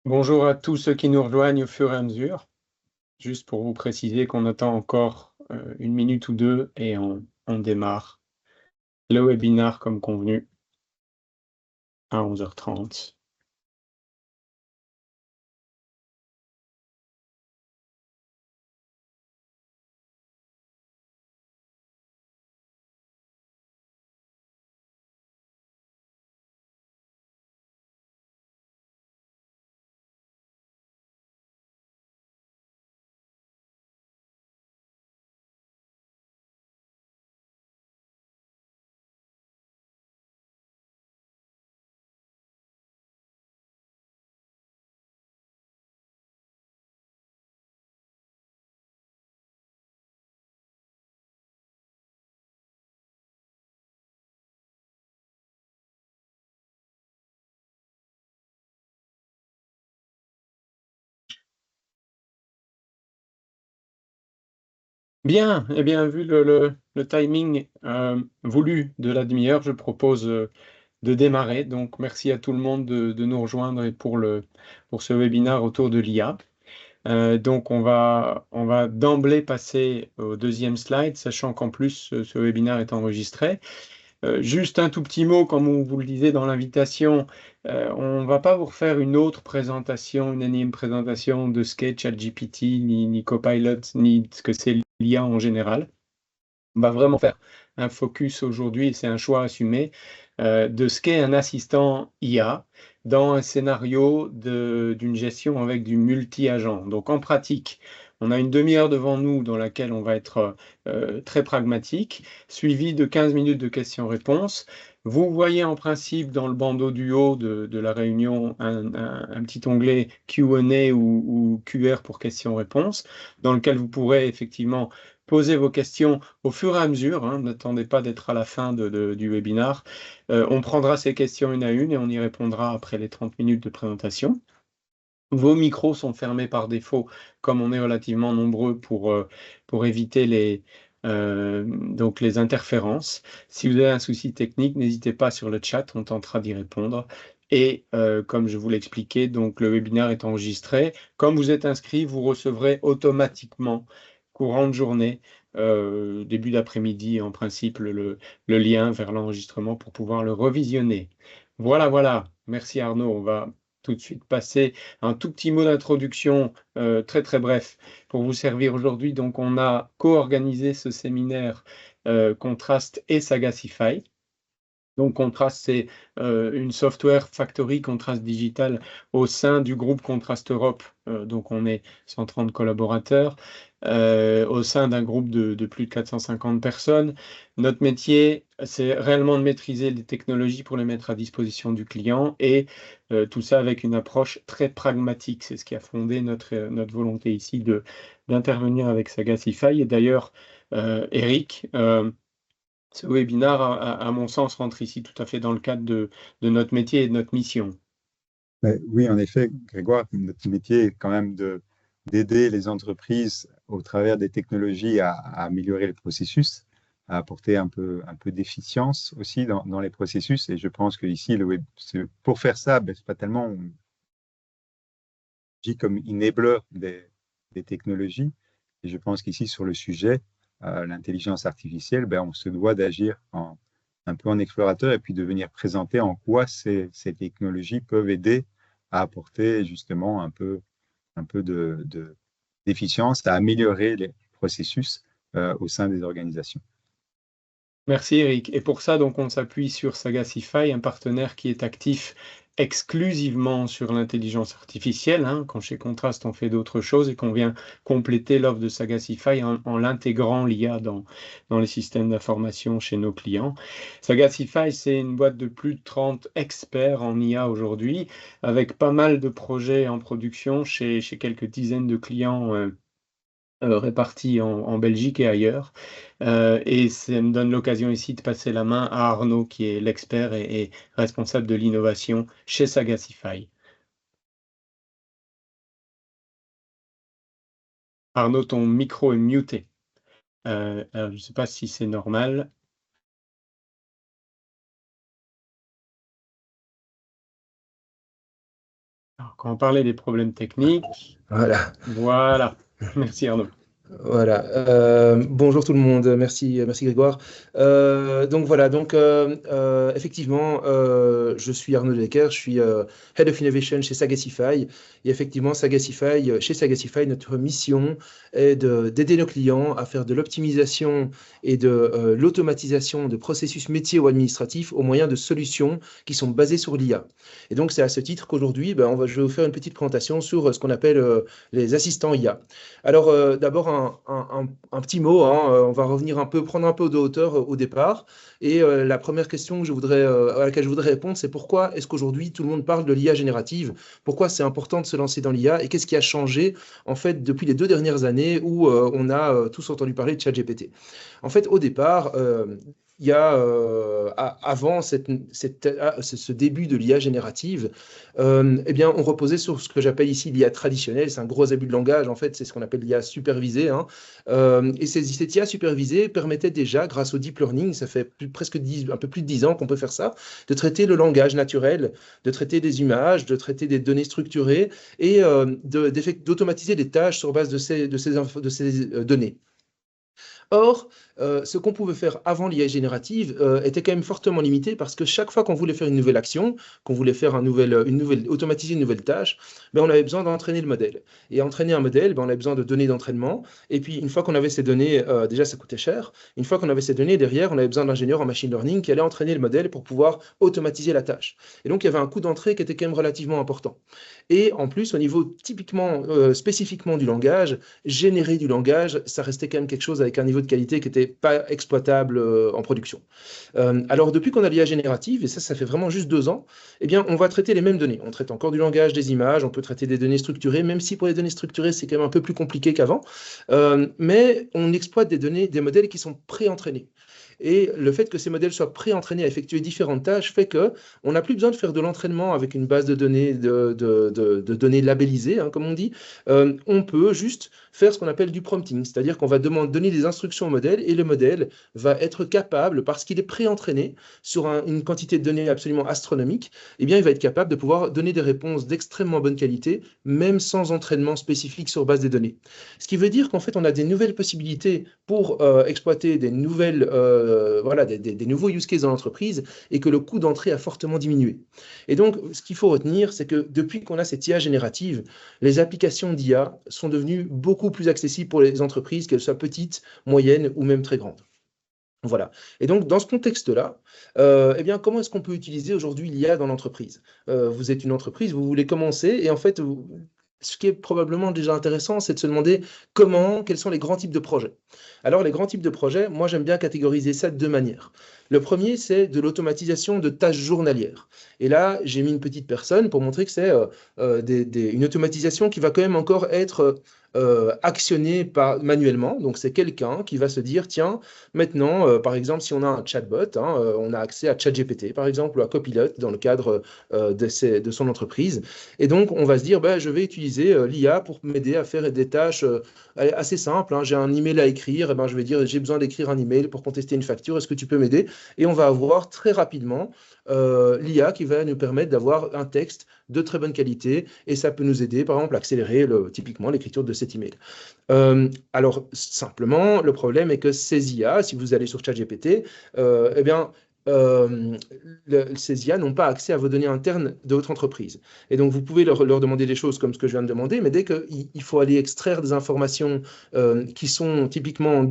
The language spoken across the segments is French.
Bonjour à tous ceux qui nous rejoignent au fur et à mesure. Juste pour vous préciser qu'on attend encore une minute ou deux et on démarre le webinar comme convenu à 11h30. Bien, eh bien, vu le timing voulu de la demi-heure, je propose de démarrer. Donc, merci à tout le monde de nous rejoindre et pour ce webinaire autour de l'IA. Donc, on va d'emblée passer au deuxième slide, sachant qu'en plus, ce webinaire est enregistré. Juste un tout petit mot, comme on vous le disait dans l'invitation, on ne va pas vous refaire une autre présentation, une énième présentation de ce qu'est ChatGPT, ni Copilot, ni ce que c'est l'IA en général. On va vraiment faire un focus aujourd'hui, et c'est un choix assumé, de ce qu'est un assistant IA dans un scénario d'une gestion avec du multi-agent. Donc en pratique, on a une demi-heure devant nous dans laquelle on va être très pragmatique, suivi de 15 minutes de questions-réponses. Vous voyez en principe dans le bandeau du haut de la réunion un petit onglet Q&A ou QR pour questions-réponses, dans lequel vous pourrez effectivement poser vos questions au fur et à mesure, hein, n'attendez pas d'être à la fin du webinar. On prendra ces questions une à une et on y répondra après les 30 minutes de présentation. Vos micros sont fermés par défaut, comme on est relativement nombreux pour éviter donc les interférences. Si vous avez un souci technique, n'hésitez pas sur le chat, on tentera d'y répondre. Et comme je vous l'expliquais, donc le webinaire est enregistré. Comme vous êtes inscrit, vous recevrez automatiquement, courant de journée, début d'après-midi, en principe, le lien vers l'enregistrement pour pouvoir le revisionner. Voilà, voilà. Merci Arnaud. On va tout de suite passer un tout petit mot d'introduction très très bref pour vous servir aujourd'hui. Donc on a co-organisé ce séminaire Contrast et Sagacify. Donc Contrast, c'est une software factory Contrast Digital au sein du groupe Contrast Europe. Donc on est 130 collaborateurs au sein d'un groupe de plus de 450 personnes. Notre métier, c'est réellement de maîtriser les technologies pour les mettre à disposition du client et tout ça avec une approche très pragmatique. C'est ce qui a fondé notre volonté ici d'intervenir avec Sagacify. Et d'ailleurs, Eric, ce webinaire, à mon sens, rentre ici tout à fait dans le cadre de notre métier et de notre mission. Oui, en effet, Grégoire, notre métier est quand même d'aider les entreprises au travers des technologies à améliorer le processus, à apporter un peu d'efficience aussi dans les processus. Et je pense que ici, pour faire ça, ben, c'est pas tellement on dit comme enabler des technologies. Et je pense qu'ici, sur le sujet, l'intelligence artificielle, ben, on se doit d'agir un peu en explorateur et puis de venir présenter en quoi ces technologies peuvent aider à apporter justement un peu d'efficience, à améliorer les processus au sein des organisations. Merci Eric. Et pour ça, donc, on s'appuie sur Sagacify, un partenaire qui est actif exclusivement sur l'intelligence artificielle, hein, quand chez Contrast on fait d'autres choses et qu'on vient compléter l'offre de Sagacify en l'intégrant l'IA dans les systèmes d'information chez nos clients. Sagacify, c'est une boîte de plus de 30 experts en IA aujourd'hui, avec pas mal de projets en production chez quelques dizaines de clients répartis en Belgique et ailleurs. Et ça me donne l'occasion ici de passer la main à Arnaud, qui est l'expert et responsable de l'innovation chez Sagacify. Arnaud, ton micro est muté. Alors, je ne sais pas si c'est normal. Alors, quand on parlait des problèmes techniques, Voilà. voilà. Merci Arnaud. Voilà. Bonjour tout le monde. Merci Grégoire. Donc voilà. Effectivement, je suis Arnaud Decker. Je suis Head of Innovation chez Sagacify. Et effectivement, chez Sagacify, notre mission est d'aider nos clients à faire de l'optimisation et de l'automatisation de processus métiers ou administratifs au moyen de solutions qui sont basées sur l'IA. Et donc, c'est à ce titre qu'aujourd'hui, je vais vous faire une petite présentation sur ce qu'on appelle les assistants IA. Alors, d'abord, un petit mot, hein, on va prendre un peu de hauteur au départ. Et la première question à laquelle je voudrais répondre, c'est pourquoi est-ce qu'aujourd'hui tout le monde parle de l'IA générative? Pourquoi c'est important de se lancer dans l'IA? Et qu'est-ce qui a changé en fait depuis les 2 dernières années où on a tous entendu parler de ChatGPT? En fait, au départ, il y a, avant ce début de l'IA générative, eh bien, on reposait sur ce que j'appelle ici l'IA traditionnelle. C'est un gros abus de langage, en fait, c'est ce qu'on appelle l'IA supervisée, hein. Et cette IA supervisée permettait déjà, grâce au deep learning, ça fait un peu plus de 10 ans qu'on peut faire ça, de traiter le langage naturel, de traiter des images, de traiter des données structurées et d'automatiser des tâches sur base de ces données. Or, ce qu'on pouvait faire avant l'IA générative était quand même fortement limité parce que chaque fois qu'on voulait faire une nouvelle action, qu'on voulait faire automatiser une nouvelle tâche, on avait besoin d'entraîner le modèle. Et entraîner un modèle, on avait besoin de données d'entraînement. Et puis, une fois qu'on avait ces données, déjà, ça coûtait cher. Une fois qu'on avait ces données, derrière, on avait besoin d'ingénieurs en machine learning qui allaient entraîner le modèle pour pouvoir automatiser la tâche. Et donc, il y avait un coût d'entrée qui était quand même relativement important. Et en plus, au niveau typiquement, spécifiquement du langage, générer du langage, ça restait quand même quelque chose avec un niveau de qualité qui n'était pas exploitable en production. Alors, depuis qu'on a l'IA générative, et ça fait vraiment juste 2 ans, eh bien, on va traiter les mêmes données. On traite encore du langage, des images, on peut traiter des données structurées, même si pour les données structurées, c'est quand même un peu plus compliqué qu'avant. Mais on exploite des modèles qui sont pré-entraînés. Et le fait que ces modèles soient pré-entraînés à effectuer différentes tâches fait qu'on n'a plus besoin de faire de l'entraînement avec une base de données, de données labellisées, hein, comme on dit. On peut juste faire ce qu'on appelle du prompting, c'est-à-dire qu'on va donner des instructions au modèle et le modèle va être capable, parce qu'il est pré-entraîné sur une quantité de données absolument astronomique, eh bien, il va être capable de pouvoir donner des réponses d'extrêmement bonne qualité, même sans entraînement spécifique sur base des données. Ce qui veut dire qu'en fait, on a des nouvelles possibilités pour exploiter des nouveaux use cases dans l'entreprise et que le coût d'entrée a fortement diminué. Et donc, ce qu'il faut retenir, c'est que depuis qu'on a cette IA générative, les applications d'IA sont devenues beaucoup plus accessibles pour les entreprises, qu'elles soient petites, moyennes ou même très grandes. Voilà. Et donc, dans ce contexte-là, eh bien, comment est-ce qu'on peut utiliser aujourd'hui l'IA dans l'entreprise? Vous êtes une entreprise, vous voulez commencer, et en fait, ce qui est probablement déjà intéressant, c'est de se demander quels sont les grands types de projets. Alors, les grands types de projets, moi, j'aime bien catégoriser ça de 2 manières. Le premier, c'est de l'automatisation de tâches journalières. Et là, j'ai mis une petite personne pour montrer que c'est une automatisation qui va quand même encore être actionnée manuellement. Donc, c'est quelqu'un qui va se dire, tiens, maintenant, par exemple, si on a un chatbot, hein, on a accès à ChatGPT, par exemple, ou à Copilot dans le cadre de son entreprise. Et donc, on va se dire, je vais utiliser l'IA pour m'aider à faire des tâches assez simples, hein. J'ai un email à écrire, je vais dire, j'ai besoin d'écrire un email pour contester une facture, est-ce que tu peux m'aider? Et on va avoir très rapidement l'IA qui va nous permettre d'avoir un texte de très bonne qualité et ça peut nous aider, par exemple, à accélérer typiquement l'écriture de cet email. Alors, simplement, le problème est que ces IA, si vous allez sur ChatGPT, eh bien, ces IA n'ont pas accès à vos données internes de votre entreprise. Et donc, vous pouvez leur demander des choses comme ce que je viens de demander, mais dès qu'il faut aller extraire des informations qui sont typiquement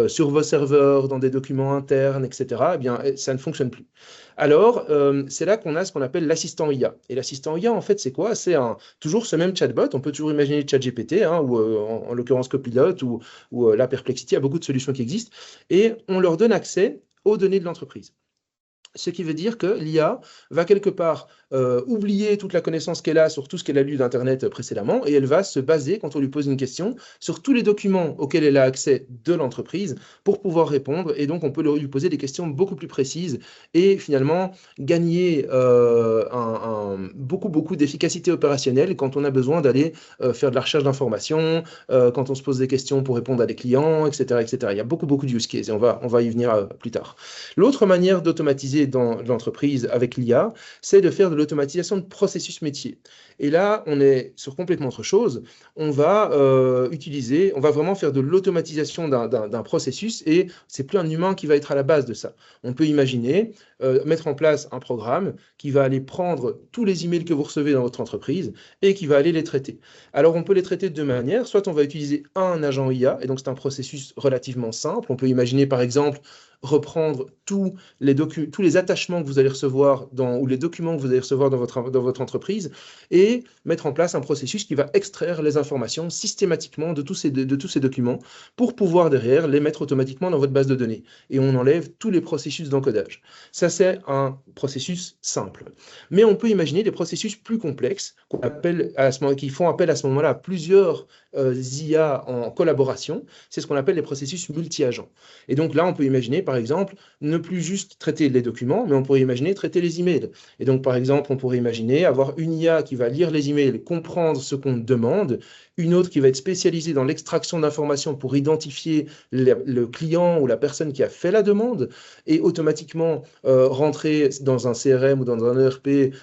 sur vos serveurs, dans des documents internes, etc., eh bien, ça ne fonctionne plus. Alors, c'est là qu'on a ce qu'on appelle l'assistant IA. Et l'assistant IA, en fait, c'est quoi? C'est toujours ce même chatbot. On peut toujours imaginer ChatGPT, hein, ou en l'occurrence Copilot, ou la Perplexity. Il y a beaucoup de solutions qui existent. Et on leur donne accès aux données de l'entreprise. Ce qui veut dire que l'IA va quelque part oublier toute la connaissance qu'elle a sur tout ce qu'elle a lu d'Internet précédemment et elle va se baser, quand on lui pose une question, sur tous les documents auxquels elle a accès de l'entreprise pour pouvoir répondre. Et donc, on peut lui poser des questions beaucoup plus précises et finalement gagner beaucoup d'efficacité opérationnelle quand on a besoin d'aller faire de la recherche d'informations, quand on se pose des questions pour répondre à des clients, etc., etc. Il y a beaucoup de use cases et on va y venir plus tard. L'autre manière d'automatiser dans l'entreprise avec l'IA, c'est de faire de l'automatisation de processus métier. Et là, on est sur complètement autre chose. On va on va vraiment faire de l'automatisation d'un processus et c'est plus un humain qui va être à la base de ça. On peut imaginer mettre en place un programme qui va aller prendre tous les emails que vous recevez dans votre entreprise et qui va aller les traiter. Alors, on peut les traiter de deux manières. Soit on va utiliser un agent IA, et donc c'est un processus relativement simple. On peut imaginer, par exemple, reprendre tous les attachements que vous allez recevoir ou les documents que vous allez recevoir dans votre entreprise et mettre en place un processus qui va extraire les informations systématiquement de tous ces documents pour pouvoir derrière les mettre automatiquement dans votre base de données. Et on enlève tous les processus d'encodage. Ça, c'est un processus simple. Mais on peut imaginer des processus plus complexes qui font appel à ce moment-là à plusieurs IA en collaboration. C'est ce qu'on appelle les processus multi-agents. Et donc là, on peut imaginer, par exemple, ne plus juste traiter les documents, mais on pourrait imaginer traiter les emails. Et donc, par exemple, on pourrait imaginer avoir une IA qui va lire les emails, comprendre ce qu'on demande, une autre qui va être spécialisée dans l'extraction d'informations pour identifier le client ou la personne qui a fait la demande et automatiquement rentrer dans un CRM ou dans un ERP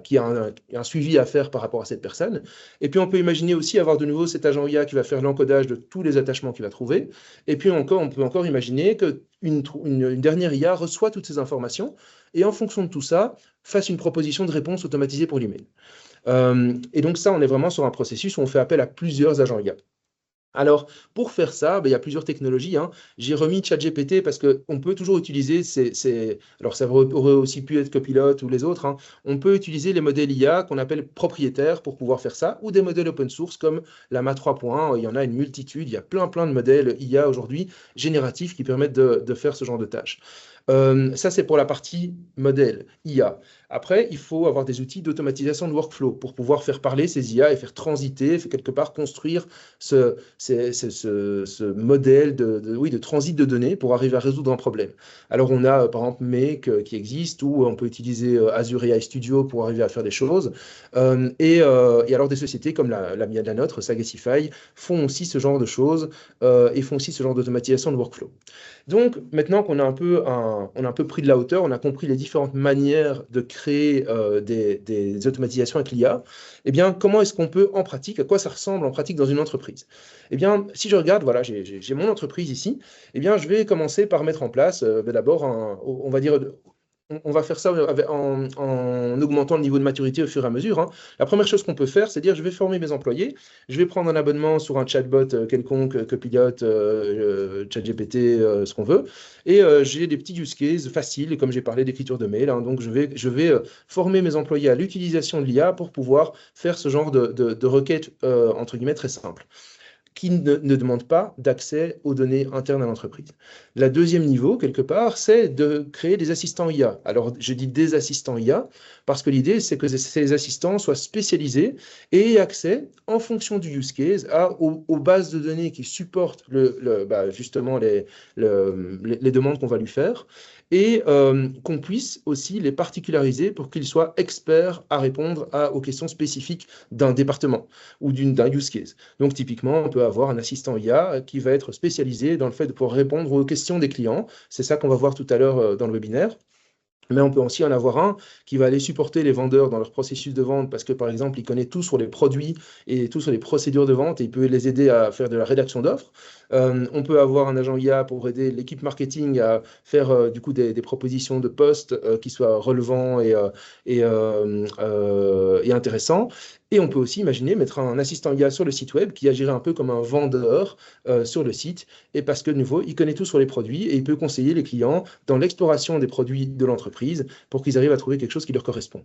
qui a un suivi à faire par rapport à cette personne. Et puis, on peut imaginer aussi avoir de nouveau cet agent IA qui va faire l'encodage de tous les attachements qu'il va trouver. Et puis, on peut encore imaginer qu'une dernière IA reçoit toutes ces informations et en fonction de tout ça, fasse une proposition de réponse automatisée pour l'email. Et donc ça, on est vraiment sur un processus où on fait appel à plusieurs agents IA. Alors, pour faire ça, il y a plusieurs technologies. J'ai remis ChatGPT parce qu'on peut toujours utiliser alors ça aurait aussi pu être Copilot ou les autres. On peut utiliser les modèles IA qu'on appelle propriétaires pour pouvoir faire ça, ou des modèles open source comme Llama 3.1. Il y en a une multitude. Il y a plein de modèles IA aujourd'hui génératifs qui permettent de faire ce genre de tâches. Ça, c'est pour la partie modèle IA. Après, il faut avoir des outils d'automatisation de workflow pour pouvoir faire parler ces IA et faire transiter, quelque part construire ce modèle de transit de données pour arriver à résoudre un problème. Alors, on a par exemple Make qui existe, ou on peut utiliser Azure AI Studio pour arriver à faire des choses. Et alors, des sociétés comme la mienne, la nôtre, Sagacify, font aussi ce genre de choses et font aussi ce genre d'automatisation de workflow. Donc, maintenant qu'on a un peu pris de la hauteur, on a compris les différentes manières de créer des automatisations avec l'IA, eh bien, comment est-ce qu'on peut en pratique, à quoi ça ressemble en pratique dans une entreprise? Eh bien, si je regarde, voilà, j'ai mon entreprise ici, eh bien, je vais commencer par mettre en place d'abord, on va dire, on va faire ça en augmentant le niveau de maturité au fur et à mesure. La première chose qu'on peut faire, c'est dire, je vais former mes employés, je vais prendre un abonnement sur un chatbot quelconque, Copilot, ChatGPT, ce qu'on veut, et j'ai des petits use cases faciles, comme j'ai parlé d'écriture de mail. Donc, je vais former mes employés à l'utilisation de l'IA pour pouvoir faire ce genre de requêtes, entre guillemets, très simples, qui ne demande pas d'accès aux données internes à l'entreprise. La deuxième niveau, quelque part, c'est de créer des assistants IA. Alors, je dis des assistants IA parce que l'idée, c'est que ces assistants soient spécialisés et aient accès, en fonction du use case, aux bases de données qui supportent justement les demandes qu'on va lui faire, et qu'on puisse aussi les particulariser pour qu'ils soient experts à répondre aux questions spécifiques d'un département ou d'un use case. Donc, typiquement, on peut avoir un assistant IA qui va être spécialisé dans le fait de pouvoir répondre aux questions des clients. C'est ça qu'on va voir tout à l'heure dans le webinaire. Mais on peut aussi en avoir un qui va aller supporter les vendeurs dans leur processus de vente parce que, par exemple, il connaît tout sur les produits et tout sur les procédures de vente et il peut les aider à faire de la rédaction d'offres. On peut avoir un agent IA pour aider l'équipe marketing à faire du coup des propositions de posts qui soient relevants et intéressants. Et on peut aussi imaginer mettre un assistant IA sur le site web qui agirait un peu comme un vendeur sur le site. Et parce que, de nouveau, il connaît tout sur les produits et il peut conseiller les clients dans l'exploration des produits de l'entreprise pour qu'ils arrivent à trouver quelque chose qui leur correspond.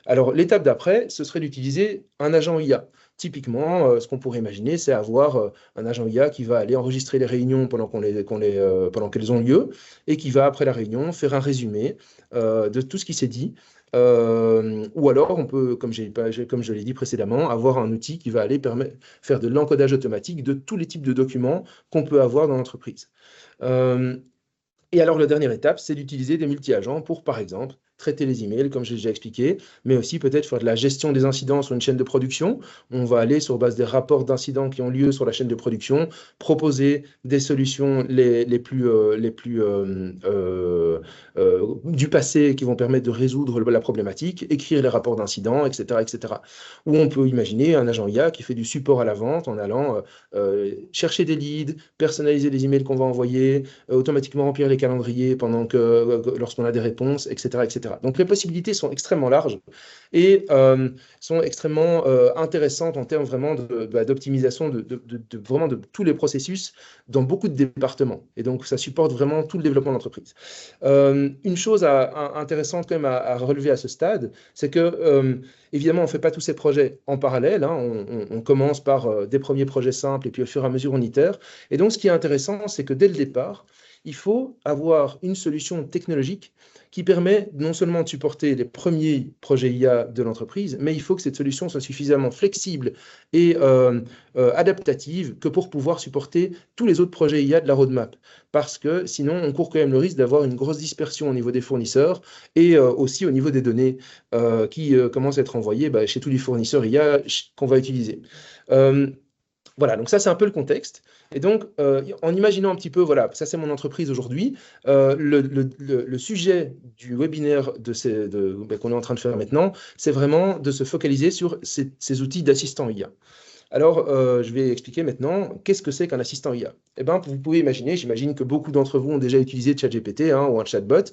Alors, l'étape d'après, ce serait d'utiliser un agent IA. Typiquement, ce qu'on pourrait imaginer, c'est avoir un agent IA qui va aller enregistrer les réunions pendant qu'elles ont lieu et qui va, après la réunion, faire un résumé de tout ce qui s'est dit. Ou alors, on peut, comme je l'ai dit précédemment, avoir un outil qui va aller faire de l'encodage automatique de tous les types de documents qu'on peut avoir dans l'entreprise. Et alors, la dernière étape, c'est d'utiliser des multi-agents pour, par exemple, traiter les emails, comme j'ai déjà expliqué, mais aussi peut-être faire de la gestion des incidents sur une chaîne de production. On va aller sur base des rapports d'incidents qui ont lieu sur la chaîne de production, proposer des solutions les plus du passé qui vont permettre de résoudre la problématique, écrire les rapports d'incidents, etc., etc. Ou on peut imaginer un agent IA qui fait du support à la vente en allant chercher des leads, personnaliser les emails qu'on va envoyer, automatiquement remplir les calendriers lorsqu'on a des réponses, etc., etc. Donc les possibilités sont extrêmement larges et sont extrêmement intéressantes en termes vraiment d'optimisation vraiment de tous les processus dans beaucoup de départements. Et donc ça supporte vraiment tout le développement de l'entreprise. Une chose intéressante quand même à relever à ce stade, c'est que évidemment, on ne fait pas tous ces projets en parallèle. Hein. On commence par des premiers projets simples et puis au fur et à mesure, on itère. Et donc, ce qui est intéressant, c'est que dès le départ, il faut avoir une solution technologique qui permet non seulement de supporter les premiers projets IA de l'entreprise, mais il faut que cette solution soit suffisamment flexible et adaptative que pour pouvoir supporter tous les autres projets IA de la roadmap. Parce que sinon, on court quand même le risque d'avoir une grosse dispersion au niveau des fournisseurs et aussi au niveau des données qui commencent à être envoyées chez tous les fournisseurs IA qu'on va utiliser. Voilà, donc ça c'est un peu le contexte. Et donc, en imaginant un petit peu, voilà, ça c'est mon entreprise aujourd'hui, le sujet du webinaire qu'on est en train de faire maintenant, c'est vraiment de se focaliser sur ces outils d'assistant IA. Alors, je vais expliquer maintenant qu'est-ce que c'est qu'un assistant IA. Eh bien, vous pouvez imaginer, j'imagine que beaucoup d'entre vous ont déjà utilisé ChatGPT ou un chatbot.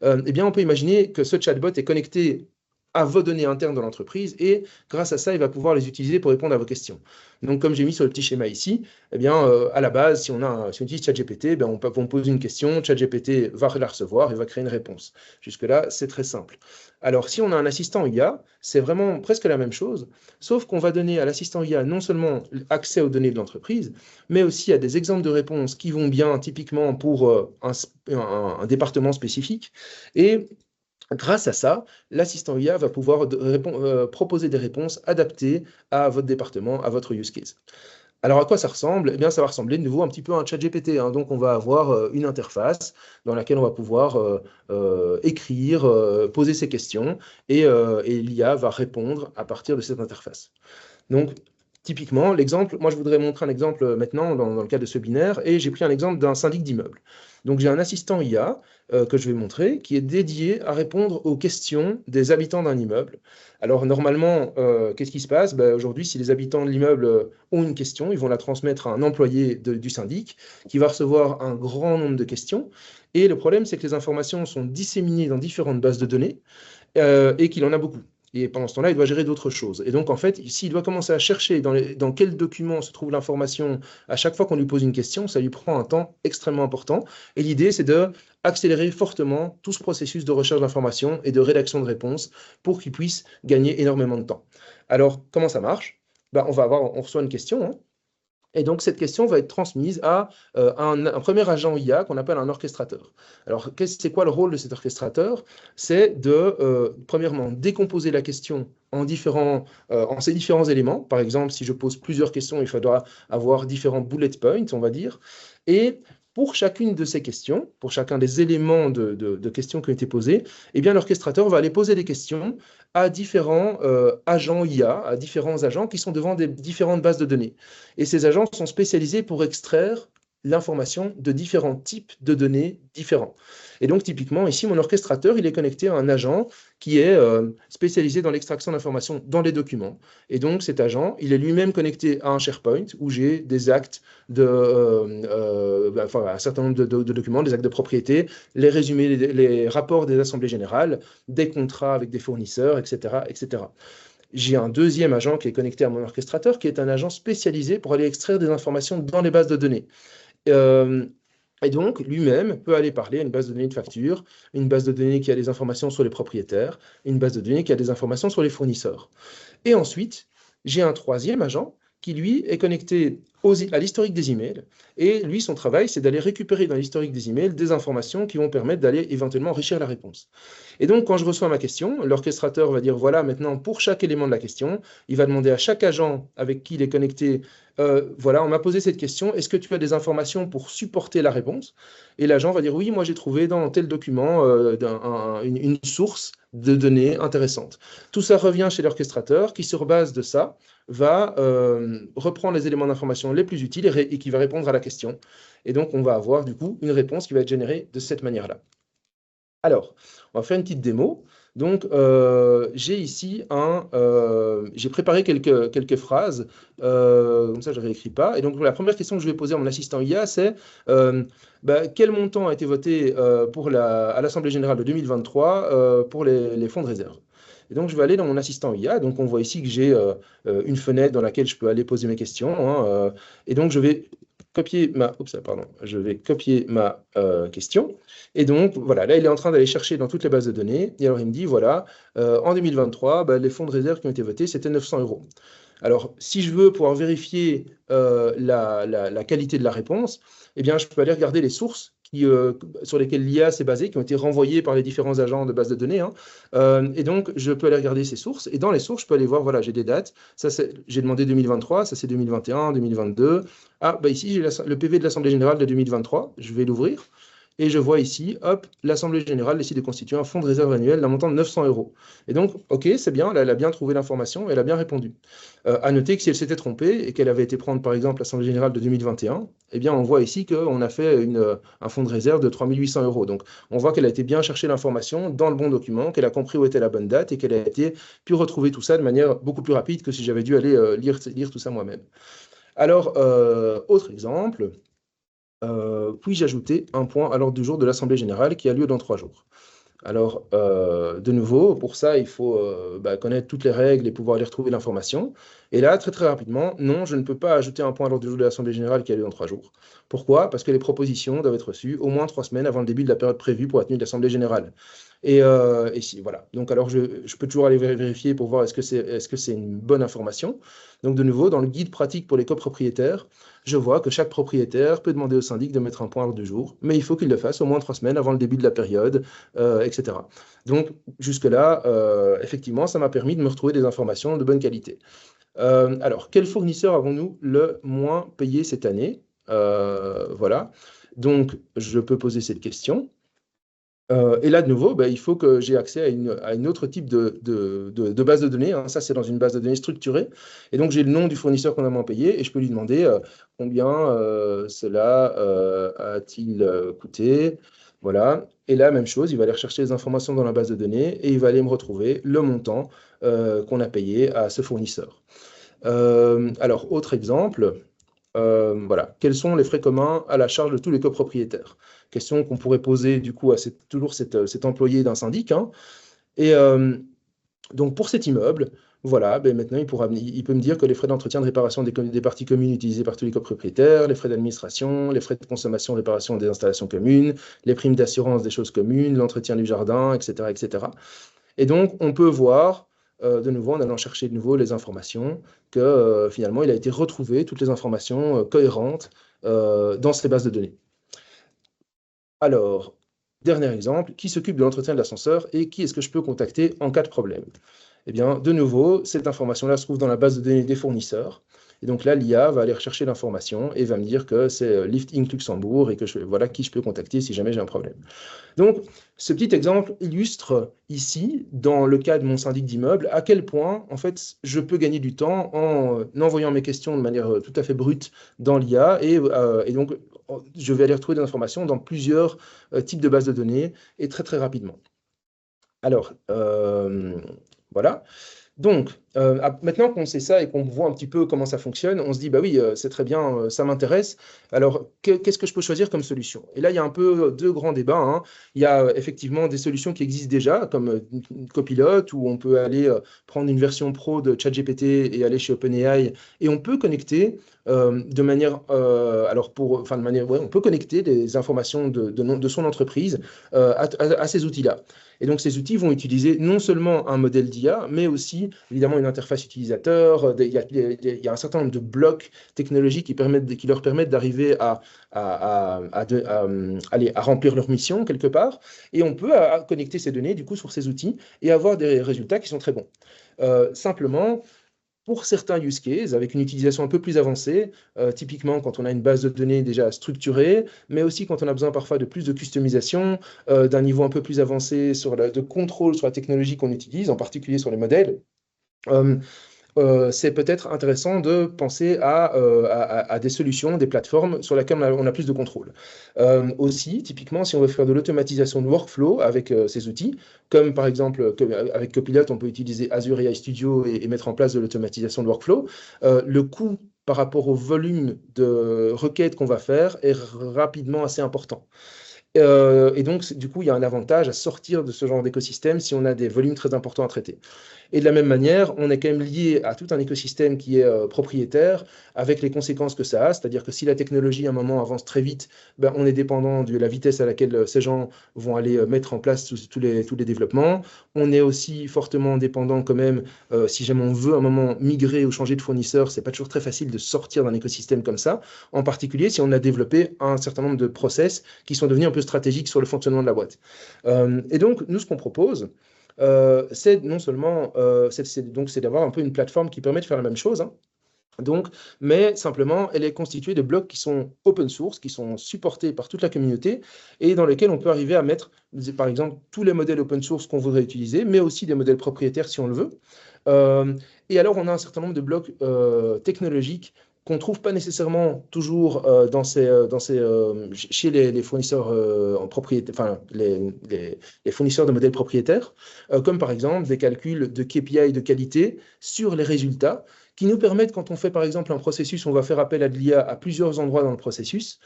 Eh bien, on peut imaginer que ce chatbot est connecté à vos données internes de l'entreprise et grâce à ça, il va pouvoir les utiliser pour répondre à vos questions. Donc, comme j'ai mis sur le petit schéma ici, eh bien, à la base, si on utilise ChatGPT, on pose une question, ChatGPT va la recevoir et va créer une réponse. Jusque-là, c'est très simple. Alors, si on a un assistant IA, c'est vraiment presque la même chose, sauf qu'on va donner à l'assistant IA non seulement accès aux données de l'entreprise, mais aussi à des exemples de réponses qui vont bien typiquement pour un département spécifique. Et grâce à ça, l'assistant IA va pouvoir proposer des réponses adaptées à votre département, à votre use case. Alors, à quoi ça ressemble? Eh bien, ça va ressembler de nouveau un petit peu à un ChatGPT. Donc, on va avoir une interface dans laquelle on va pouvoir écrire, poser ses questions, et l'IA va répondre à partir de cette interface. Donc, typiquement, l'exemple, moi je voudrais montrer un exemple maintenant dans le cas de ce binaire, et j'ai pris un exemple d'un syndic d'immeuble. Donc j'ai un assistant IA que je vais montrer qui est dédié à répondre aux questions des habitants d'un immeuble. Alors normalement, qu'est-ce qui se passe? Aujourd'hui, si les habitants de l'immeuble ont une question, ils vont la transmettre à un employé du syndic qui va recevoir un grand nombre de questions. Et le problème, c'est que les informations sont disséminées dans différentes bases de données et qu'il en a beaucoup. Et pendant ce temps-là, il doit gérer d'autres choses. Et donc, en fait, s'il doit commencer à chercher dans quel document se trouve l'information à chaque fois qu'on lui pose une question, ça lui prend un temps extrêmement important. Et l'idée, c'est d'accélérer fortement tout ce processus de recherche d'informations et de rédaction de réponses pour qu'il puisse gagner énormément de temps. Alors, comment ça marche? On reçoit une question, hein. Et donc, cette question va être transmise à un premier agent IA qu'on appelle un orchestrateur. Alors, c'est quoi le rôle de cet orchestrateur? C'est de, premièrement, décomposer la question en ces différents éléments. Par exemple, si je pose plusieurs questions, il faudra avoir différents bullet points, on va dire. Et pour chacune de ces questions, pour chacun des éléments de questions qui ont été posés, eh bien, l'orchestrateur va aller poser des questions à différents agents IA, à différents agents qui sont devant des différentes bases de données. Et ces agents sont spécialisés pour extraire l'information de différents types de données différents. Et donc, typiquement, ici, mon orchestrateur, il est connecté à un agent qui est spécialisé dans l'extraction d'informations dans les documents. Et donc, cet agent, il est lui-même connecté à un SharePoint où j'ai des actes un certain nombre de documents, des actes de propriété, les résumés, les rapports des assemblées générales, des contrats avec des fournisseurs, etc., etc. J'ai un deuxième agent qui est connecté à mon orchestrateur, qui est un agent spécialisé pour aller extraire des informations dans les bases de données. Et donc, lui-même peut aller parler à une base de données de factures, une base de données qui a des informations sur les propriétaires, une base de données qui a des informations sur les fournisseurs. Et ensuite, j'ai un troisième agent qui, lui, est connecté à l'historique des emails. Et lui, son travail, c'est d'aller récupérer dans l'historique des emails des informations qui vont permettre d'aller éventuellement enrichir la réponse. Et donc, quand je reçois ma question, l'orchestrateur va dire, voilà, maintenant, pour chaque élément de la question, il va demander à chaque agent avec qui il est connecté, voilà, on m'a posé cette question, est-ce que tu as des informations pour supporter la réponse? Et l'agent va dire, oui, moi j'ai trouvé dans tel document une source de données intéressante. Tout ça revient chez l'orchestrateur qui, sur base de ça, va reprendre les éléments d'information les plus utiles et qui va répondre à la question. Et donc, on va avoir du coup une réponse qui va être générée de cette manière-là. Alors, on va faire une petite démo. Donc, j'ai ici j'ai préparé quelques phrases, comme ça je ne réécris pas. Et donc, la première question que je vais poser à mon assistant IA, c'est quel montant a été voté à l'Assemblée générale de 2023 pour les fonds de réserve? Et donc, je vais aller dans mon assistant IA. Donc, on voit ici que j'ai une fenêtre dans laquelle je peux aller poser mes questions, hein, et donc, je vais copier ma question. Et donc, voilà, là, il est en train d'aller chercher dans toutes les bases de données. Et alors, il me dit, voilà, en 2023, les fonds de réserve qui ont été votés, c'était 900 euros. Alors, si je veux pouvoir vérifier la qualité de la réponse, eh bien, je peux aller regarder les sources sur lesquelles l'IA s'est basée, qui ont été renvoyées par les différents agents de base de données, hein. Et donc, je peux aller regarder ces sources. Et dans les sources, je peux aller voir, voilà, j'ai des dates. Ça, j'ai demandé 2023, ça c'est 2021, 2022. Ah, ici, j'ai le PV de l'Assemblée générale de 2023. Je vais l'ouvrir. Et je vois ici, hop, l'Assemblée générale décide de constituer un fonds de réserve annuel d'un montant de 900 euros. Et donc, OK, c'est bien, elle a bien trouvé l'information, elle a bien répondu. À noter que si elle s'était trompée et qu'elle avait été prendre, par exemple, l'Assemblée générale de 2021, eh bien, on voit ici qu'on a fait un fonds de réserve de 3 800 euros. Donc, on voit qu'elle a été bien chercher l'information dans le bon document, qu'elle a compris où était la bonne date et qu'elle a pu retrouver tout ça de manière beaucoup plus rapide que si j'avais dû aller lire tout ça moi-même. Alors, autre exemple. Puis-je ajouter un point à l'ordre du jour de l'Assemblée générale qui a lieu dans 3 jours? Alors, de nouveau, pour ça, il faut connaître toutes les règles et pouvoir aller retrouver l'information. Et là, très très rapidement, non, je ne peux pas ajouter un point à l'ordre du jour de l'Assemblée générale qui a lieu dans 3 jours. Pourquoi? Parce que les propositions doivent être reçues au moins 3 semaines avant le début de la période prévue pour la tenue de l'Assemblée générale. Et si, voilà. Donc, alors, je peux toujours aller vérifier pour voir est-ce que c'est une bonne information. Donc, de nouveau, dans le guide pratique pour les copropriétaires, je vois que chaque propriétaire peut demander au syndic de mettre un point à l'ordre du jour, mais il faut qu'il le fasse au moins 3 semaines avant le début de la période, etc. Donc, jusque-là, effectivement, ça m'a permis de me retrouver des informations de bonne qualité. Alors, quel fournisseur avons-nous le moins payé cette année? Voilà. Donc, je peux poser cette question. Et là, de nouveau, il faut que j'ai accès à une autre type de base de données, hein. Ça, c'est dans une base de données structurée. Et donc, j'ai le nom du fournisseur qu'on a moins payé et je peux lui demander combien cela a-t-il coûté. Voilà. Et là, même chose, il va aller rechercher les informations dans la base de données et il va aller me retrouver le montant qu'on a payé à ce fournisseur. Alors, autre exemple. Voilà. Quels sont les frais communs à la charge de tous les copropriétaires? Question qu'on pourrait poser du coup à toujours cet employé d'un syndic, hein. Et donc pour cet immeuble, voilà, maintenant il peut me dire que les frais d'entretien de réparation des parties communes utilisées par tous les copropriétaires, les frais d'administration, les frais de consommation, réparation des installations communes, les primes d'assurance des choses communes, l'entretien du jardin, etc., etc. Et donc on peut voir de nouveau, en allant chercher de nouveau les informations, que finalement, il a été retrouvé toutes les informations cohérentes dans ces bases de données. Alors, dernier exemple, qui s'occupe de l'entretien de l'ascenseur et qui est-ce que je peux contacter en cas de problème? Eh bien, de nouveau, cette information-là se trouve dans la base de données des fournisseurs. Et donc là, l'IA va aller rechercher l'information et va me dire que c'est Lift Inc. Luxembourg et que voilà qui je peux contacter si jamais j'ai un problème. Donc, ce petit exemple illustre ici, dans le cas de mon syndic d'immeuble, à quel point, en fait, je peux gagner du temps en envoyant mes questions de manière tout à fait brute dans l'IA et donc, je vais aller retrouver des informations dans plusieurs types de bases de données et très, très rapidement. Alors, voilà. Donc, maintenant qu'on sait ça et qu'on voit un petit peu comment ça fonctionne, on se dit, bah oui, c'est très bien, ça m'intéresse. Alors, qu'est-ce que je peux choisir comme solution? Et là, il y a un peu deux grands débats, hein. Il y a effectivement des solutions qui existent déjà, comme Copilot, où on peut aller prendre une version pro de ChatGPT et aller chez OpenAI, et on peut connecter de manière, on peut connecter des informations de son entreprise à ces outils-là. Et donc, ces outils vont utiliser non seulement un modèle d'IA, mais aussi, évidemment, une interface utilisateur, il y a un certain nombre de blocs technologiques qui leur permettent d'arriver à remplir leur mission quelque part, et on peut connecter ces données du coup sur ces outils et avoir des résultats qui sont très bons. Simplement, pour certains use cases, avec une utilisation un peu plus avancée, typiquement quand on a une base de données déjà structurée, mais aussi quand on a besoin parfois de plus de customisation, d'un niveau un peu plus avancé de contrôle sur la technologie qu'on utilise, en particulier sur les modèles, c'est peut-être intéressant de penser à des solutions, des plateformes sur lesquelles on a plus de contrôle. Aussi, typiquement, si on veut faire de l'automatisation de workflow avec ces outils, comme par exemple avec Copilot, on peut utiliser Azure AI Studio et mettre en place de l'automatisation de workflow, le coût par rapport au volume de requêtes qu'on va faire est rapidement assez important. Et donc, du coup, il y a un avantage à sortir de ce genre d'écosystème si on a des volumes très importants à traiter. Et de la même manière, on est quand même lié à tout un écosystème qui est propriétaire, avec les conséquences que ça a, c'est-à-dire que si la technologie à un moment avance très vite, ben, on est dépendant de la vitesse à laquelle ces gens vont aller mettre en place tous les développements. On est aussi fortement dépendant quand même, si jamais on veut à un moment migrer ou changer de fournisseur, c'est pas toujours très facile de sortir d'un écosystème comme ça, en particulier si on a développé un certain nombre de process qui sont devenus un peu stratégiques sur le fonctionnement de la boîte. Et donc, nous, ce qu'on propose, c'est non seulement c'est d'avoir un peu une plateforme qui permet de faire la même chose, hein. Donc, mais simplement, elle est constituée de blocs qui sont open source, qui sont supportés par toute la communauté et dans lesquels on peut arriver à mettre, par exemple, tous les modèles open source qu'on voudrait utiliser, mais aussi des modèles propriétaires si on le veut. Et alors, on a un certain nombre de blocs technologiques qu'on ne trouve pas nécessairement toujours chez les fournisseurs en propriété, enfin, les fournisseurs de modèles propriétaires, comme par exemple des calculs de KPI de qualité sur les résultats, qui nous permettent, quand on fait par exemple un processus, on va faire appel à de l'IA à plusieurs endroits dans le processus.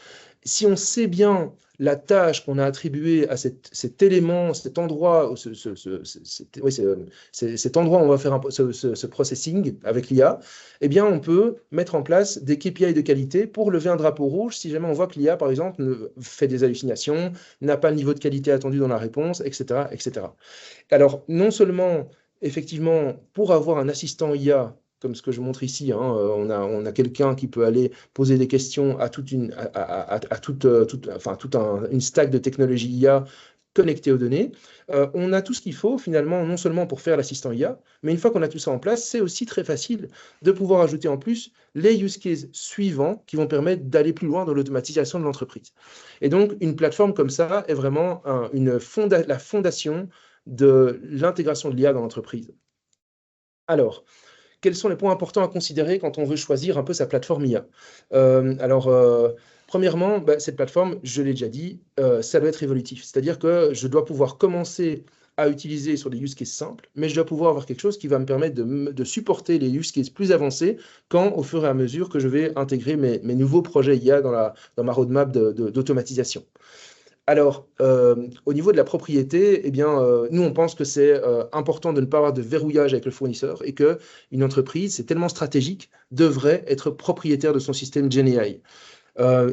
Si on sait bien la tâche qu'on a attribuée à cet élément, cet endroit, cet endroit où on va faire ce processing avec l'IA, eh bien, on peut mettre en place des KPI de qualité pour lever un drapeau rouge si jamais on voit que l'IA, par exemple, fait des hallucinations, n'a pas le niveau de qualité attendu dans la réponse, etc., etc. Alors, non seulement, effectivement, pour avoir un assistant IA, comme ce que je montre ici, hein, on a quelqu'un qui peut aller poser des questions à toute une stack de technologie IA connectée aux données. On a tout ce qu'il faut finalement, non seulement pour faire l'assistant IA, mais une fois qu'on a tout ça en place, c'est aussi très facile de pouvoir ajouter en plus les use cases suivants qui vont permettre d'aller plus loin dans l'automatisation de l'entreprise. Et donc, une plateforme comme ça est vraiment la fondation de l'intégration de l'IA dans l'entreprise. Alors, quels sont les points importants à considérer quand on veut choisir un peu sa plateforme IA? Premièrement, cette plateforme, je l'ai déjà dit, ça doit être évolutif. C'est-à-dire que je dois pouvoir commencer à utiliser sur des use cases simples, mais je dois pouvoir avoir quelque chose qui va me permettre de supporter les use cases plus avancés au fur et à mesure que je vais intégrer mes nouveaux projets IA dans ma roadmap d'automatisation. Alors, au niveau de la propriété, eh bien, nous, on pense que c'est important de ne pas avoir de verrouillage avec le fournisseur et qu'une entreprise, c'est tellement stratégique, devrait être propriétaire de son système GenAI.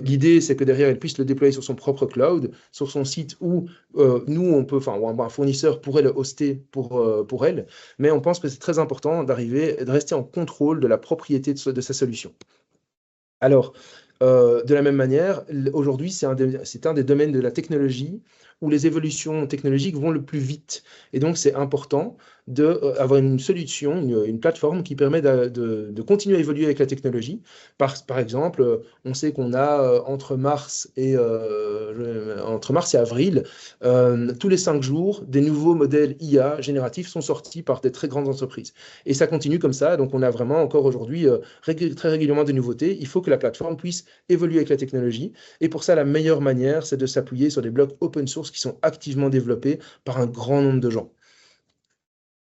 L'idée, c'est que derrière, elle puisse le déployer sur son propre cloud, sur son site où un fournisseur pourrait le hoster pour elle, mais on pense que c'est très important de rester en contrôle de la propriété de sa solution. Alors, de la même manière, aujourd'hui, c'est un des domaines de la technologie où les évolutions technologiques vont le plus vite. Et donc, c'est important d'avoir une solution, une plateforme qui permet de continuer à évoluer avec la technologie. Par exemple, on sait qu'on a entre mars et avril, tous les 5 jours, des nouveaux modèles IA génératifs sont sortis par des très grandes entreprises. Et ça continue comme ça. Donc, on a vraiment encore aujourd'hui très régulièrement des nouveautés. Il faut que la plateforme puisse évoluer avec la technologie. Et pour ça, la meilleure manière, c'est de s'appuyer sur des blocs open source qui sont activement développés par un grand nombre de gens.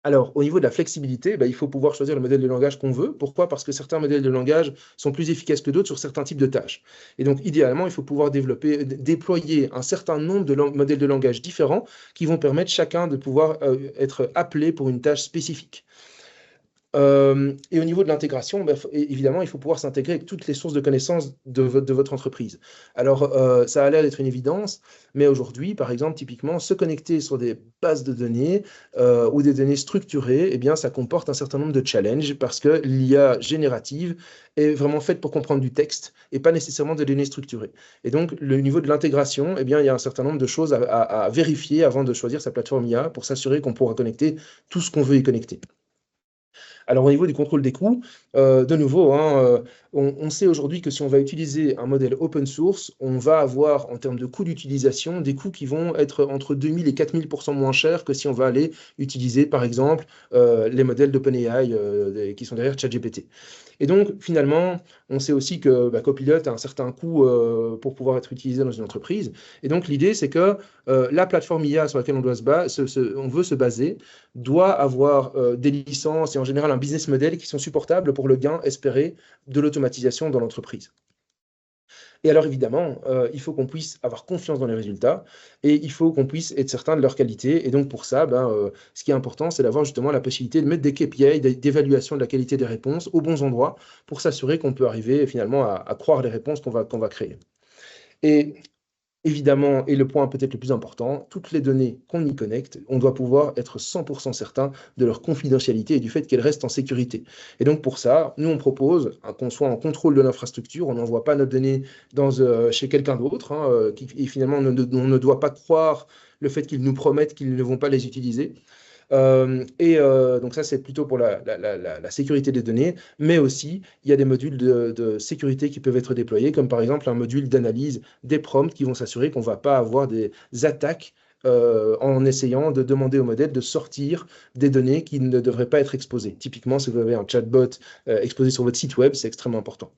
Alors, au niveau de la flexibilité, il faut pouvoir choisir le modèle de langage qu'on veut. Pourquoi? Parce que certains modèles de langage sont plus efficaces que d'autres sur certains types de tâches. Et donc, idéalement, il faut pouvoir déployer un certain nombre de modèles de langage différents qui vont permettre chacun de pouvoir être appelé pour une tâche spécifique. Et au niveau de l'intégration, évidemment, il faut pouvoir s'intégrer avec toutes les sources de connaissances de votre entreprise. Alors, ça a l'air d'être une évidence, mais aujourd'hui, par exemple, typiquement, se connecter sur des bases de données ou des données structurées, eh bien, ça comporte un certain nombre de challenges parce que l'IA générative est vraiment faite pour comprendre du texte et pas nécessairement des données structurées. Et donc, le niveau de l'intégration, eh bien, il y a un certain nombre de choses à vérifier avant de choisir sa plateforme IA pour s'assurer qu'on pourra connecter tout ce qu'on veut y connecter. Alors, au niveau du contrôle des coûts, de nouveau, on sait aujourd'hui que si on va utiliser un modèle open source, on va avoir, en termes de coûts d'utilisation, des coûts qui vont être entre 2000 et 4000% moins chers que si on va aller utiliser, par exemple, les modèles d'OpenAI qui sont derrière ChatGPT. Et donc, finalement, on sait aussi que Copilot a un certain coût pour pouvoir être utilisé dans une entreprise. Et donc, l'idée, c'est que la plateforme IA sur laquelle on veut se baser doit avoir des licences et en général un business model qui sont supportables pour le gain espéré de l'automatisation dans l'entreprise. Et alors évidemment, il faut qu'on puisse avoir confiance dans les résultats et il faut qu'on puisse être certain de leur qualité. Et donc pour ça, ce qui est important, c'est d'avoir justement la possibilité de mettre des KPI, d'évaluation de la qualité des réponses aux bons endroits pour s'assurer qu'on peut arriver finalement à croire les réponses qu'on va créer. Et évidemment, et le point peut-être le plus important, toutes les données qu'on y connecte, on doit pouvoir être 100% certain de leur confidentialité et du fait qu'elles restent en sécurité. Et donc pour ça, nous on propose qu'on soit en contrôle de l'infrastructure, on n'envoie pas nos données chez quelqu'un d'autre, et finalement on ne doit pas croire le fait qu'ils nous promettent qu'ils ne vont pas les utiliser. Donc ça, c'est plutôt pour la sécurité des données, mais aussi, il y a des modules de sécurité qui peuvent être déployés, comme par exemple un module d'analyse des prompts qui vont s'assurer qu'on ne va pas avoir des attaques en essayant de demander au modèle de sortir des données qui ne devraient pas être exposées. Typiquement, si vous avez un chatbot exposé sur votre site web, c'est extrêmement important.